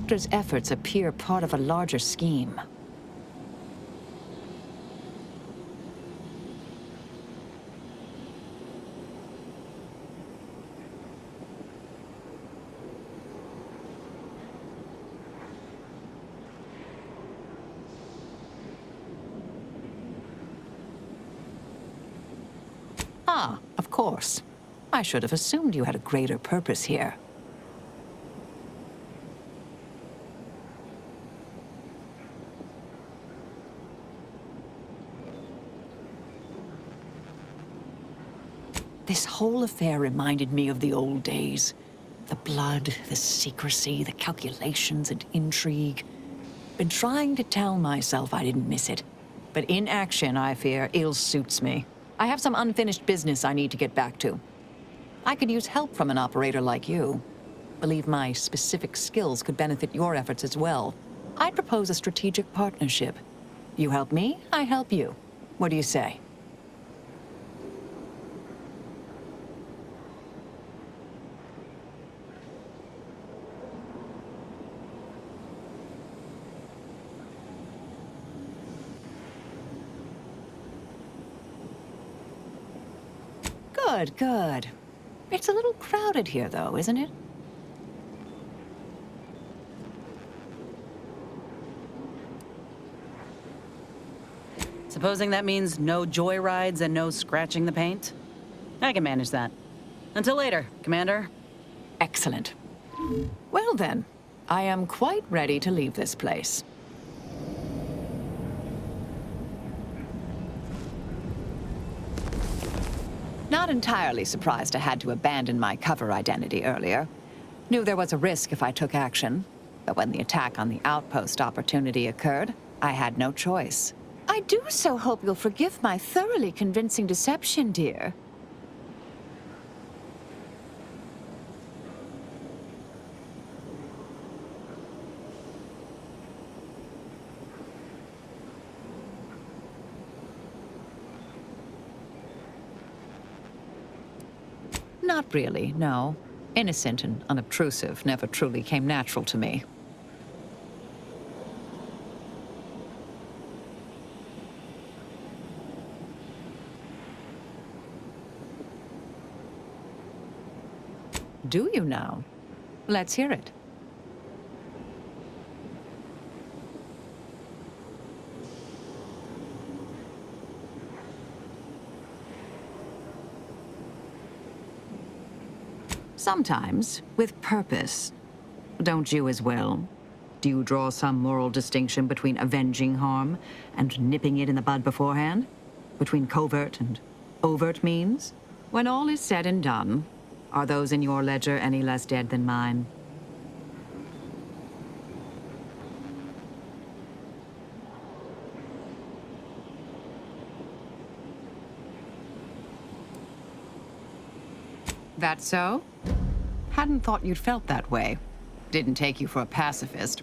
doctor's efforts appear part of a larger scheme. Ah, of course. I should have assumed you had a greater purpose here. This whole affair reminded me of the old days. The blood, the secrecy, the calculations and intrigue. Been trying to tell myself I didn't miss it. But in action, I fear, ill suits me. I have some unfinished business I need to get back to. I could use help from an operator like you. Believe my specific skills could benefit your efforts as well. I'd propose a strategic partnership. You help me, I help you. What do you say? Good, good. It's a little crowded here, though, isn't it? Supposing that means no joyrides and no scratching the paint? I can manage that. Until later, Commander. Excellent. Well then, I am quite ready to leave this place. Not entirely surprised I had to abandon my cover identity earlier. Knew there was a risk if I took action, but when the attack on the outpost opportunity occurred, I had no choice. I do so hope you'll forgive my thoroughly convincing deception, dear. Not really, no. Innocent and unobtrusive never truly came natural to me. Do you now? Let's hear it. Sometimes, with purpose. Don't you as well? Do you draw some moral distinction between avenging harm and nipping it in the bud beforehand? Between covert and overt means? When all is said and done, are those in your ledger any less dead than mine? That so? Hadn't thought you'd felt that way. Didn't take you for a pacifist.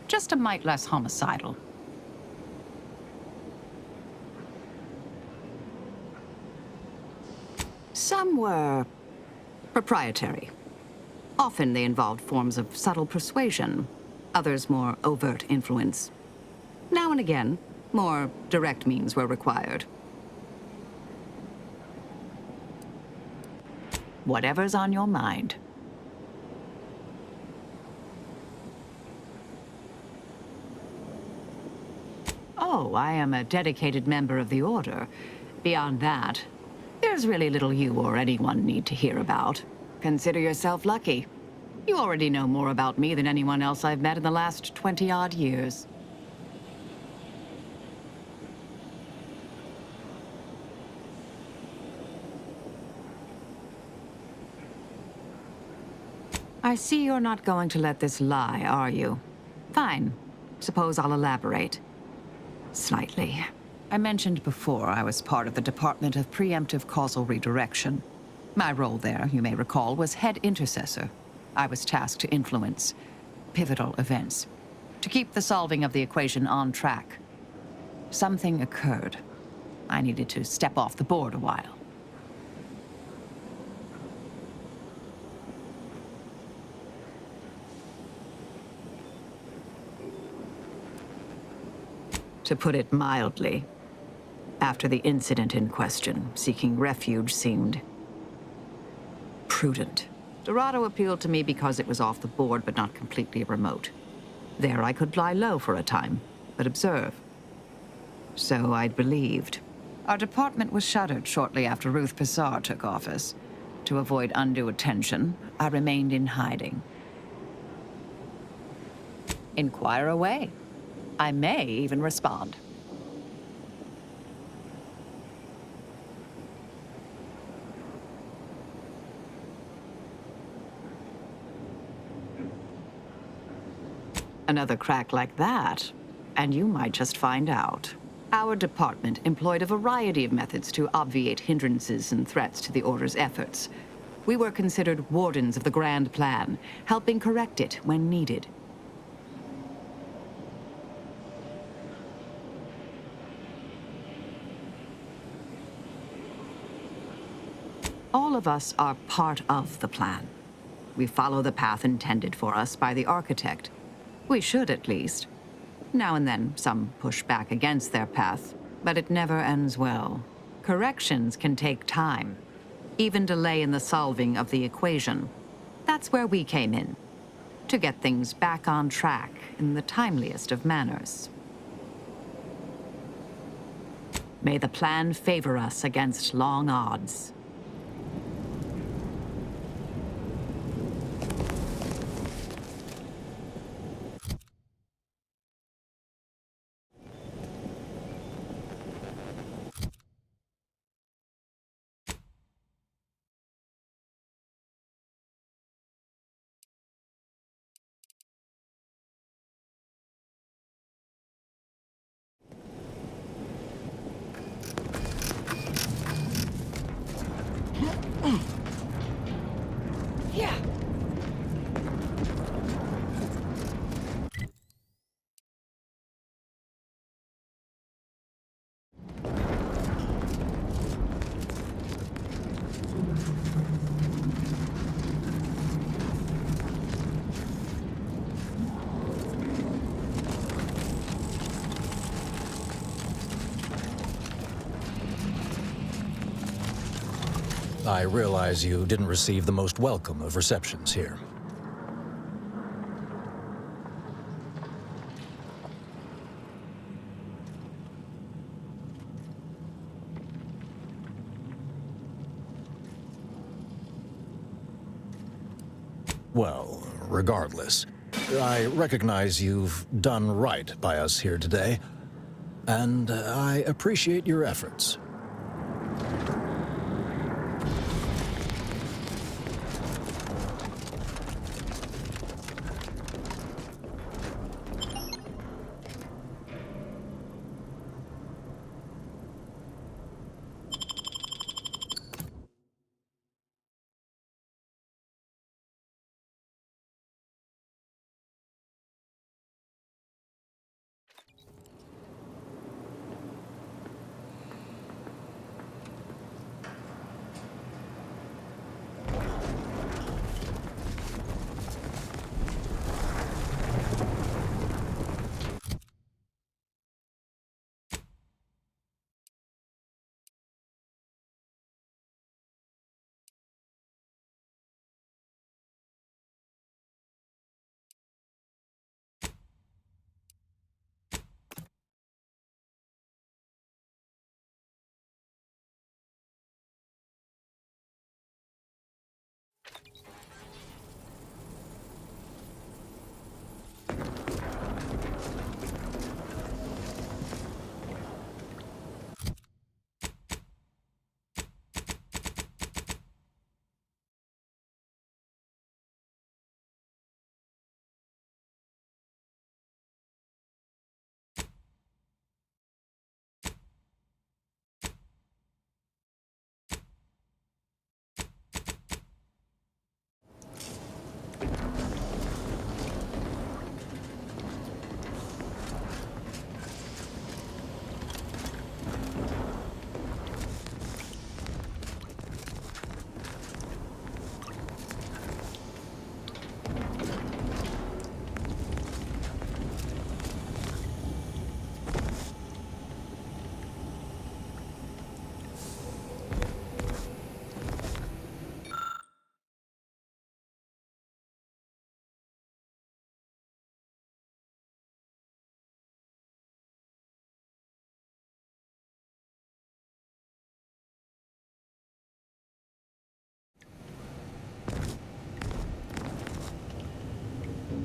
Just a mite less homicidal. Some were proprietary. Often they involved forms of subtle persuasion, others more overt influence. Now and again, more direct means were required. Whatever's on your mind. Oh, I am a dedicated member of the Order. Beyond that, there's really little you or anyone need to hear about. Consider yourself lucky. You already know more about me than anyone else I've met in the last 20-odd years. I see you're not going to let this lie, are you? Fine. Suppose I'll elaborate. Slightly. I mentioned before I was part of the Department of Preemptive Causal Redirection. My role there, you may recall, was head intercessor. I was tasked to influence pivotal events, to keep the solving of the equation on track. Something occurred. I needed to step off the board a while. to put it mildly. After the incident in question, seeking refuge seemed prudent. Dorado appealed to me because it was off the board but not completely remote. There I could lie low for a time, but observe. So I'd believed. Our department was shuttered shortly after Ruth Pissar took office. To avoid undue attention, I remained in hiding. Inquire away. I may even respond. Another crack like that, and you might just find out. Our department employed a variety of methods to obviate hindrances and threats to the Order's efforts. We were considered wardens of the grand plan, helping correct it when needed. All of us are part of the plan. We follow the path intended for us by the architect. We should, at least. Now and then, some push back against their path, but it never ends well. Corrections can take time, even delay in the solving of the equation. That's where we came in, to get things back on track in the timeliest of manners. May the plan favor us against long odds. Yeah. I realize you didn't receive the most welcome of receptions here. Well, regardless, I recognize you've done right by us here today, and I appreciate your efforts.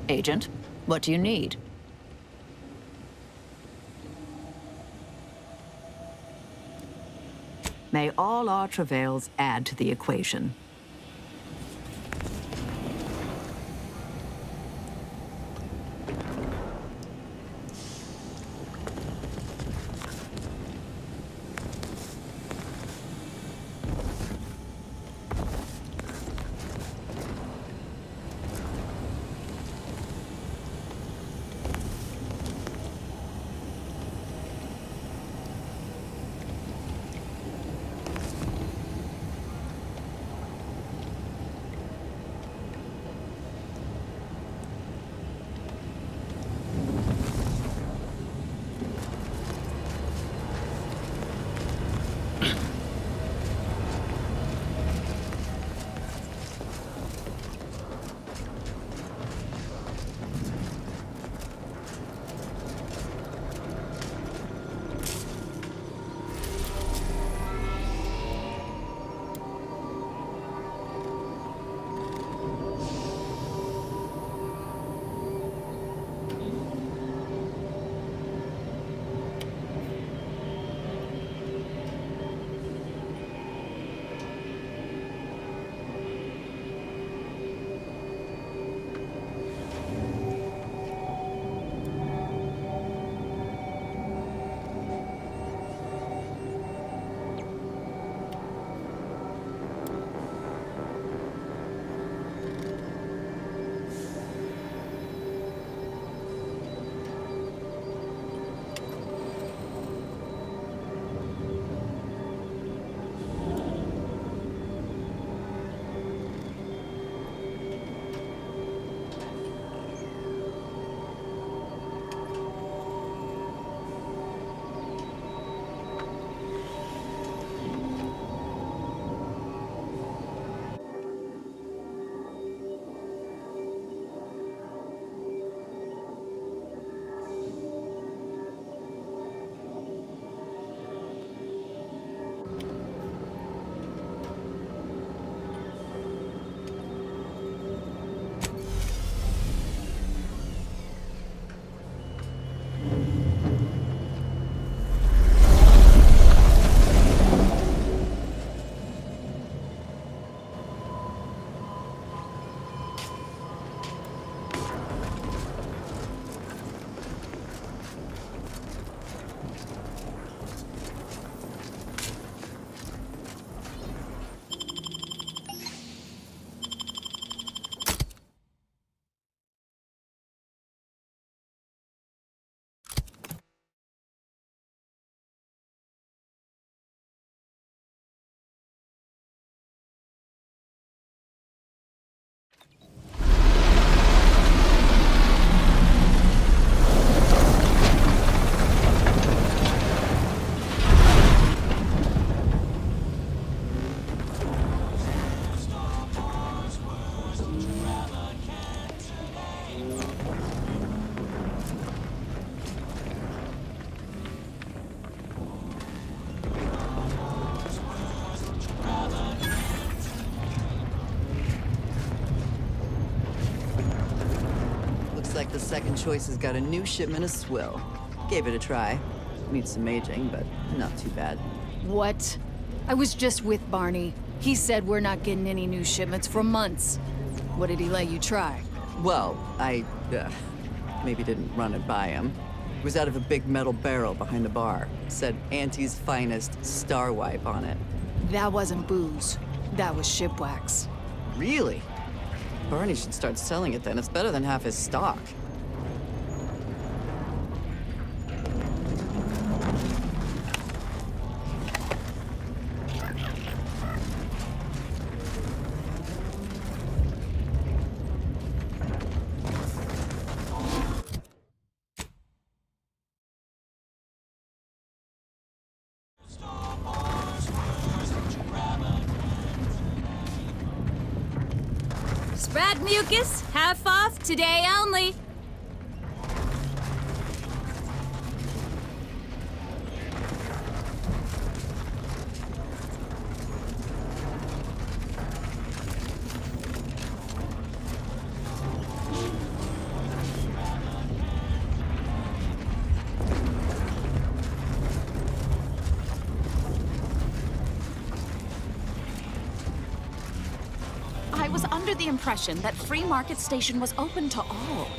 Agent, what do you need? May all our travails add to the equation. Like the second choice has got a new shipment of swill. Gave it a try. Needs some aging, but not too bad. What? I was just with Barney. He said we're not getting any new shipments for months. What did he let you try? Well, I, maybe didn't run it by him. It was out of a big metal barrel behind the bar. Said Auntie's finest star wipe on it. That wasn't booze. That was shipwax. Really? Barney should start selling it then. It's better than half his stock. Spread mucus, half off, today only. was under the impression that Free Market Station was open to all.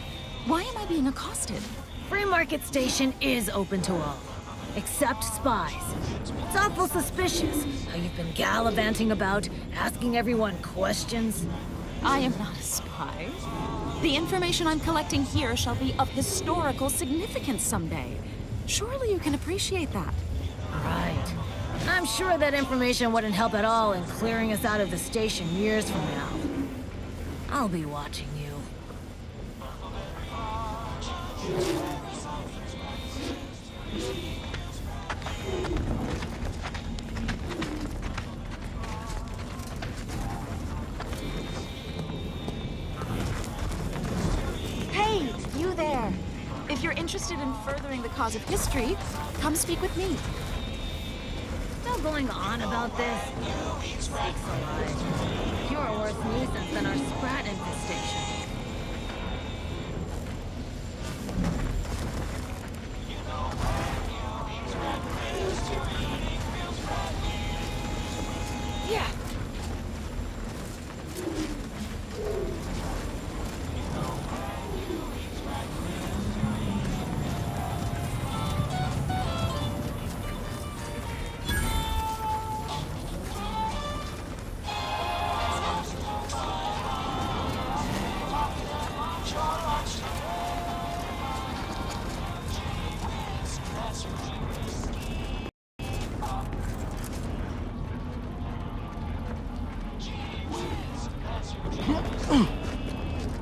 Why am I being accosted? Free Market Station is open to all, except spies. It's awful suspicious how you've been gallivanting about, asking everyone questions. I am not a spy. The information I'm collecting here shall be of historical significance someday. Surely you can appreciate that. Right. I'm sure that information wouldn't help at all in clearing us out of the station years from now. I'll be watching you. Hey, you there! If you're interested in furthering the cause of history, come speak with me. Still going on about this? Sakes alive. You're a worse nuisance than our Sprat infestation. Yeah.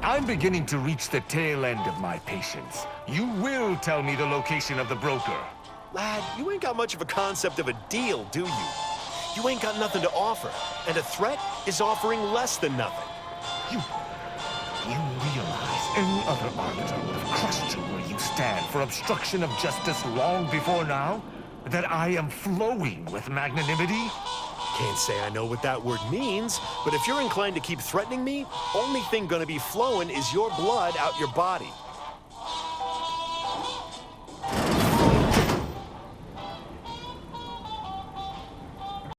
I'm beginning to reach the tail end of my patience. You will tell me the location of the broker. Lad, you ain't got much of a concept of a deal, do you? You ain't got nothing to offer, and a threat is offering less than nothing. You realize any other arbiter would have crushed you where you stand for obstruction of justice long before now? That I am flowing with magnanimity? Can't say I know what that word means, but if you're inclined to keep threatening me, only thing gonna be flowing is your blood out your body.